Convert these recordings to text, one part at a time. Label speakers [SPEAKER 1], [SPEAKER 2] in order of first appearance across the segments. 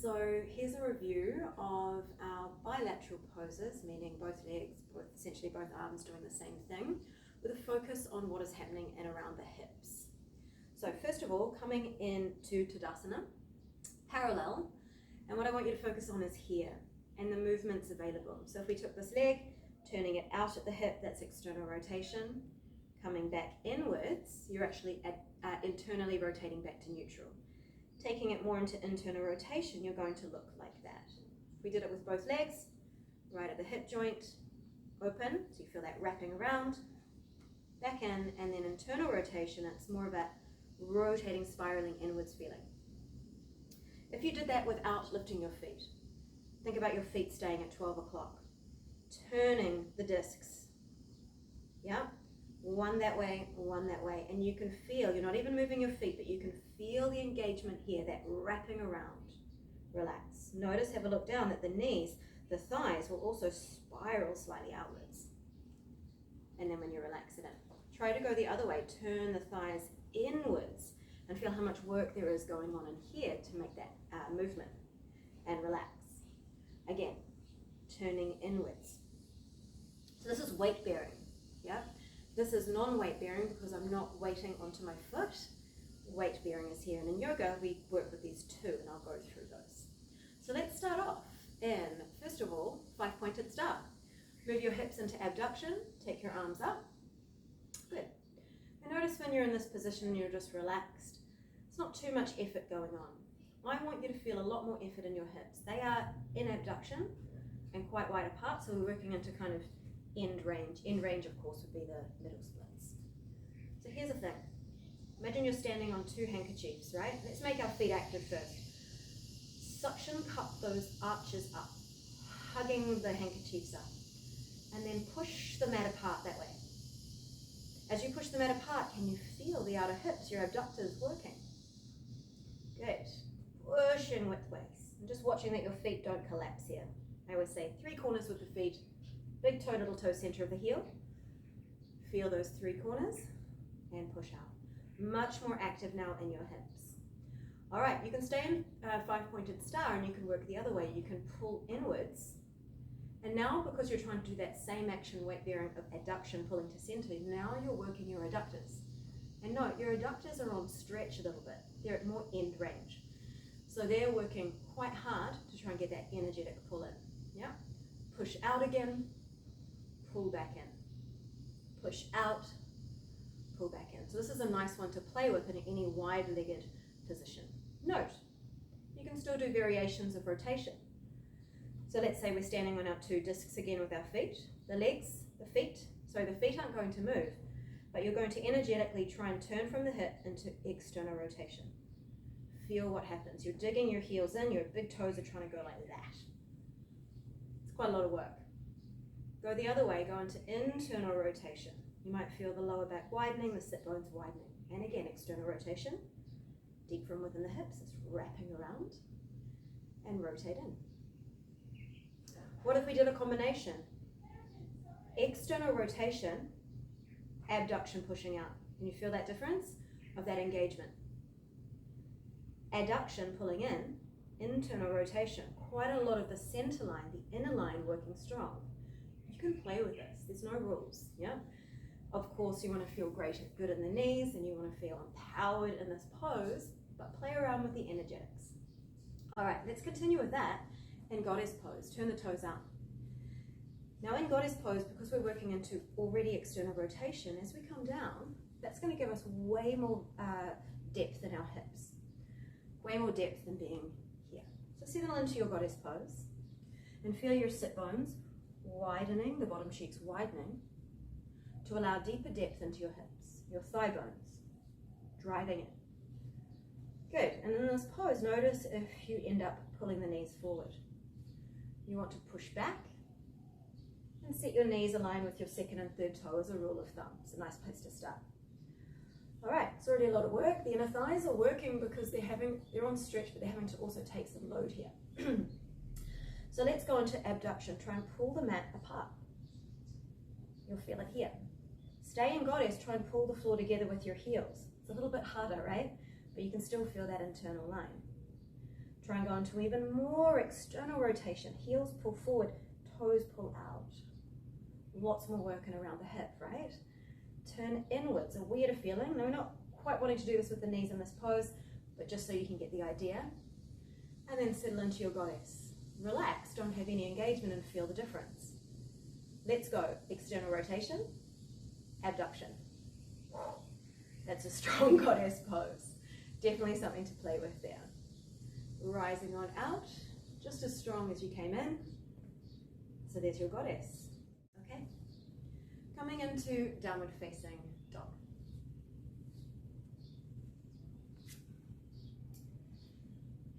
[SPEAKER 1] So here's a review of our bilateral poses, meaning both legs, essentially both arms doing the same thing, with a focus on what is happening in around the hips. So first of all, coming into Tadasana, parallel, and what I want you to focus on is here, and the movements available. So if we took this leg, turning it out at the hip, that's external rotation. Coming back inwards, you're actually internally rotating back to neutral. Taking it more into internal rotation, you're going to look like that. If we did it with both legs, right at the hip joint, open, so you feel that wrapping around, back in, and then internal rotation, it's more of a rotating, spiraling inwards feeling. If you did that without lifting your feet, think about your feet staying at 12 o'clock, turning the discs, yeah? One that way, and you can feel, you're not even moving your feet, but you can feel the engagement here, that wrapping around. Relax. Notice, have a look down, that the knees, the thighs will also spiral slightly outwards. And then when you relax it in, try to go the other way, turn the thighs inwards and feel how much work there is going on in here to make that movement, and relax. Again, turning inwards. So this is weight bearing, yeah? This is non-weight bearing because I'm not weighting onto my foot. Weight bearing is here, and in yoga we work with these two, and I'll go through those. So let's start off in, first of all, 5-pointed star. Move your hips into abduction, take your arms up. Good. And notice when you're in this position and you're just relaxed, it's not too much effort going on. I want you to feel a lot more effort in your hips. They are in abduction and quite wide apart, so we're working into kind of end range. End range, of course, would be the middle splits. So here's the thing. Imagine you're standing on two handkerchiefs, right? Let's make our feet active first. Suction cup those arches up, hugging the handkerchiefs up, and then push the mat apart that way. As you push the mat apart, can you feel the outer hips, your abductors working? Good. Pushing widthways, and just watching that your feet don't collapse here. I always say 3 corners with the feet, big toe, little toe, center of the heel. Feel those 3 corners and push out. Much more active now in your hips. All right, you can stay in 5-pointed star, and you can work the other way. You can pull inwards. And now, because you're trying to do that same action, weight bearing of adduction, pulling to center, now you're working your adductors. And note, your adductors are on stretch a little bit. They're at more end range. So they're working quite hard to try and get that energetic pull in. Yeah? Push out again, pull back in. Push out, pull back in. So this is a nice one to play with in any wide-legged position. Note, you can still do variations of rotation. So let's say we're standing on our 2 discs again with our feet. The legs, the feet aren't going to move, but you're going to energetically try and turn from the hip into external rotation. Feel what happens. You're digging your heels in, your big toes are trying to go like that. It's quite a lot of work. Go the other way, go into internal rotation. You might feel the lower back widening, the sit bones widening. And again, external rotation. Deep from within the hips, it's wrapping around and rotate in. What if we did a combination? External rotation, abduction pushing out. Can you feel that difference of that engagement? Adduction pulling in, internal rotation. Quite a lot of the center line, the inner line working strong. You can play with this. There's no rules, yeah? Of course, you want to feel great, good in the knees, and you want to feel empowered in this pose, but play around with the energetics. All right, let's continue with that in goddess pose. Turn the toes out. Now in goddess pose, because we're working into already external rotation, as we come down, that's going to give us way more depth in our hips. Way more depth than being here. So settle into your goddess pose and feel your sit bones widening, the bottom cheeks widening, to allow deeper depth into your hips, your thigh bones, driving it. Good, and in this pose, notice if you end up pulling the knees forward. You want to push back and set your knees aligned with your second and third toe as a rule of thumb. It's a nice place to start. All right, it's already a lot of work. The inner thighs are working because they're on stretch, but they're having to also take some load here. So let's go into abduction. Try and pull the mat apart. You'll feel it here. Stay in goddess, try and pull the floor together with your heels. It's a little bit harder, right? But you can still feel that internal line. Try and go into even more external rotation. Heels pull forward, toes pull out. Lots more working around the hip, right? Turn inwards, a weirder feeling. No, we're not quite wanting to do this with the knees in this pose, but just so you can get the idea. And then settle into your goddess. Relax, don't have any engagement, and feel the difference. Let's go. External rotation, abduction. That's a strong goddess pose. Definitely something to play with there. Rising on out, just as strong as you came in. So there's your goddess. Okay. Coming into downward facing dog.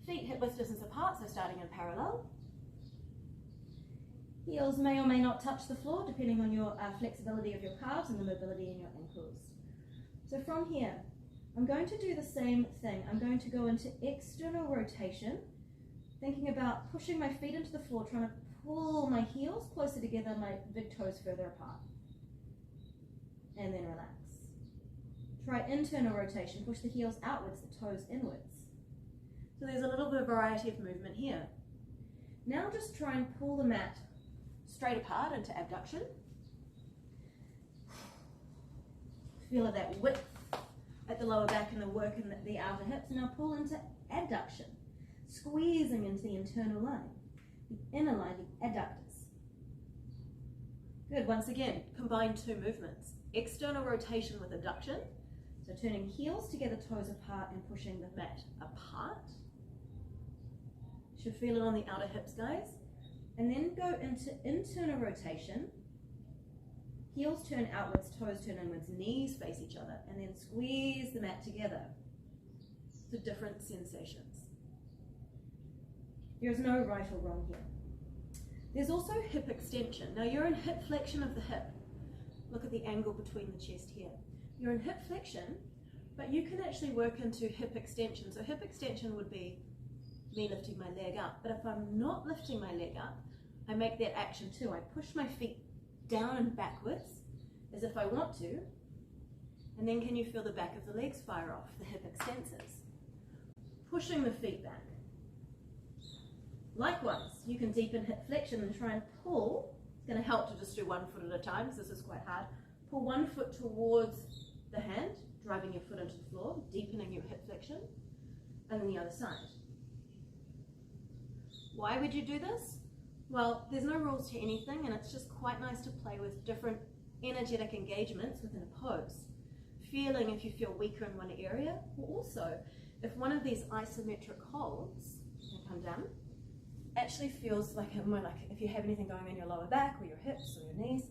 [SPEAKER 1] Feet hip width distance apart, so starting in parallel. Heels may or may not touch the floor depending on your flexibility of your calves and the mobility in your ankles. So from here, I'm going to do the same thing. I'm going to go into external rotation, thinking about pushing my feet into the floor, trying to pull my heels closer together, my big toes further apart. And then relax. Try internal rotation, push the heels outwards, the toes inwards. So there's a little bit of variety of movement here. Now just try and pull the mat straight apart into abduction. Feel that width at the lower back and the work in the outer hips. Now pull into abduction, squeezing into the internal line, the inner line, the adductors. Good, once again, combine two movements. External rotation with abduction, so turning heels together, toes apart, and pushing the mat apart. Should feel it on the outer hips, guys. And then go into internal rotation. Heels turn outwards, toes turn inwards, knees face each other, and then squeeze the mat together. So different sensations. There's no right or wrong here. There's also hip extension. Now you're in hip flexion of the hip. Look at the angle between the chest here. You're in hip flexion, but you can actually work into hip extension. So hip extension would be me lifting my leg up. But if I'm not lifting my leg up, I make that action too. I push my feet down and backwards as if I want to. And then can you feel the back of the legs fire off, the hip extensors? Pushing the feet back. Likewise, you can deepen hip flexion and try and pull. It's going to help to just do one foot at a time because this is quite hard. Pull one foot towards the hand, driving your foot into the floor, deepening your hip flexion, and then the other side. Why would you do this? Well, there's no rules to anything, and it's just quite nice to play with different energetic engagements within a pose. Feeling if you feel weaker in one area, or also if one of these isometric holds, come down, actually feels like more like if you have anything going on your lower back or your hips or your knees,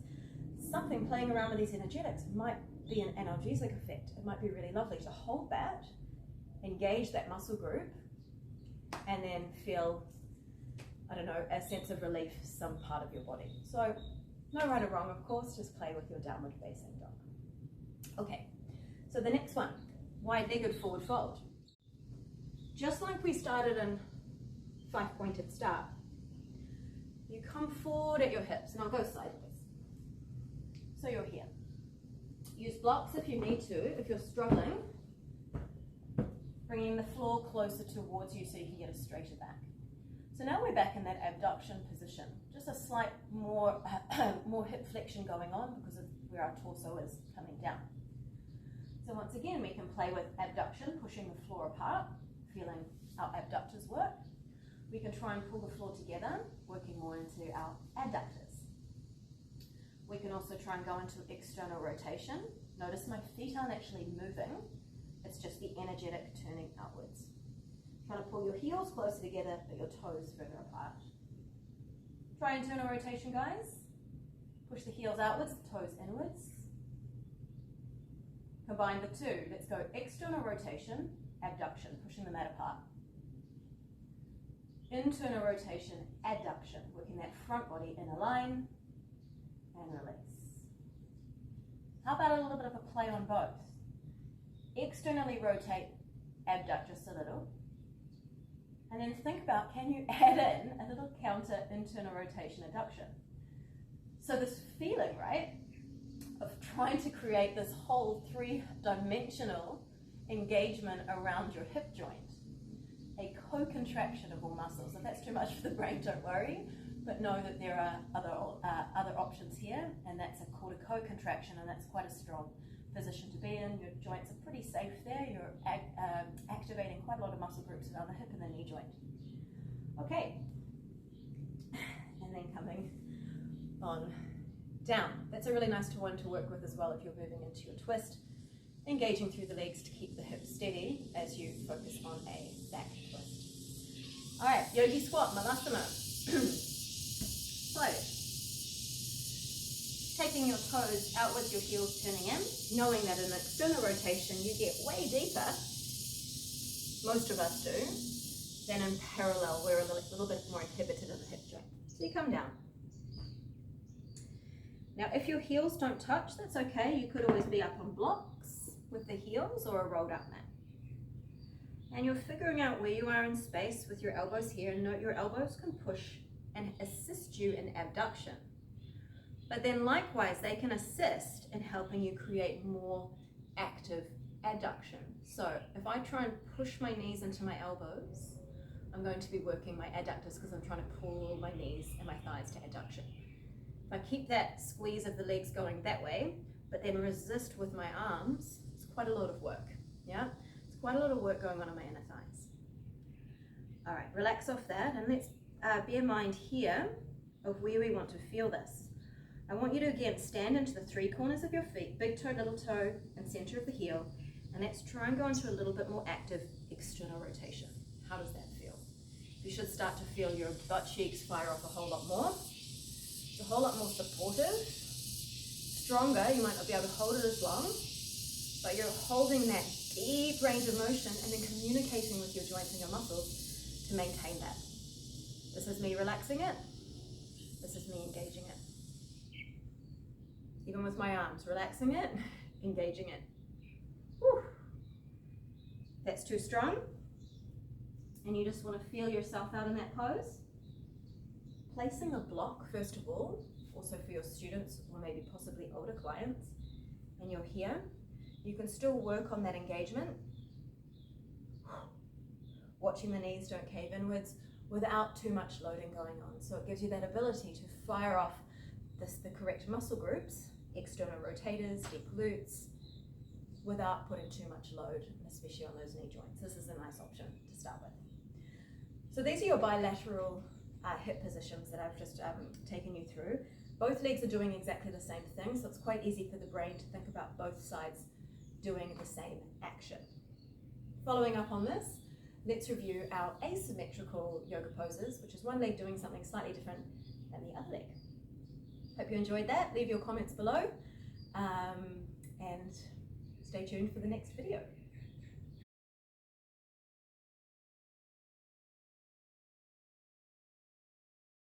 [SPEAKER 1] something playing around with these energetics might be an analgesic effect. It might be really lovely to hold that, engage that muscle group, and then feel, I don't know, a sense of relief some part of your body. So no right or wrong, of course, just play with your downward facing dog. Okay, so the next one, wide-legged forward fold. Just like we started in 5-pointed start, you come forward at your hips, and I'll go sideways. So you're here. Use blocks if you need to. If you're struggling, bringing the floor closer towards you so you can get a straighter back. So now we're back in that abduction position. Just a slight more hip flexion going on because of where our torso is coming down. So once again, we can play with abduction, pushing the floor apart, feeling our abductors work. We can try and pull the floor together, working more into our adductors. We can also try and go into external rotation. Notice my feet aren't actually moving. It's just the energetic turning outwards. Trying to pull your heels closer together, but your toes further apart. Try internal rotation, guys. Push the heels outwards, the toes inwards. Combine the two. Let's go external rotation, abduction, pushing the mat apart. Internal rotation, adduction, working that front body in a line, and release. How about a little bit of a play on both? Externally rotate, abduct just a little. And then think about, can you add in a little counter internal rotation adduction? So this feeling, right, of trying to create this whole three-dimensional engagement around your hip joint. A co-contraction of all muscles. If that's too much for the brain, don't worry, but know that there are other options here, and that's called a co-contraction, and that's quite a strong position to be in. Your joints are pretty safe there. You're activating quite a lot of muscle groups around the hip and the knee joint. Okay, and then coming on down. That's a really nice one to work with as well if you're moving into your twist, engaging through the legs to keep the hips steady as you focus on a back twist. All right, yogi squat, malasana. So, taking your toes out with your heels turning in, knowing that in external rotation you get way deeper, most of us do, than in parallel we're a little bit more inhibited in the hip joint. So you come down. Now if your heels don't touch, that's okay. You could always be up on blocks with the heels or a rolled up mat. And you're figuring out where you are in space with your elbows here. Note your elbows can push and assist you in abduction. But then likewise, they can assist in helping you create more active adduction. So if I try and push my knees into my elbows, I'm going to be working my adductors because I'm trying to pull my knees and my thighs to adduction. If I keep that squeeze of the legs going that way, but then resist with my arms, it's quite a lot of work, yeah? It's quite a lot of work going on in my inner thighs. All right, relax off that, and let's bear in mind here of where we want to feel this. I want you to again stand into the three corners of your feet, big toe, little toe, and center of the heel, and let's try and go into a little bit more active external rotation. How does that feel? You should start to feel your butt cheeks fire off a whole lot more. It's a whole lot more supportive, stronger. You might not be able to hold it as long, but you're holding that deep range of motion and then communicating with your joints and your muscles to maintain that. This is me relaxing it. This is me engaging it. Even with my arms, relaxing it, engaging it. Whew. That's too strong. And you just want to feel yourself out in that pose. Placing a block, first of all, also for your students or maybe possibly older clients, and you're here, you can still work on that engagement. Watching the knees don't cave inwards without too much loading going on. So it gives you that ability to fire off the correct muscle groups, external rotators, deep glutes, without putting too much load, especially on those knee joints. This is a nice option to start with. So these are your bilateral hip positions that I've just taken you through. Both legs are doing exactly the same thing, so it's quite easy for the brain to think about both sides doing the same action. Following up on this, let's review our asymmetrical yoga poses, which is one leg doing something slightly different than the other leg. Hope you enjoyed that. Leave your comments below and stay tuned for the next video.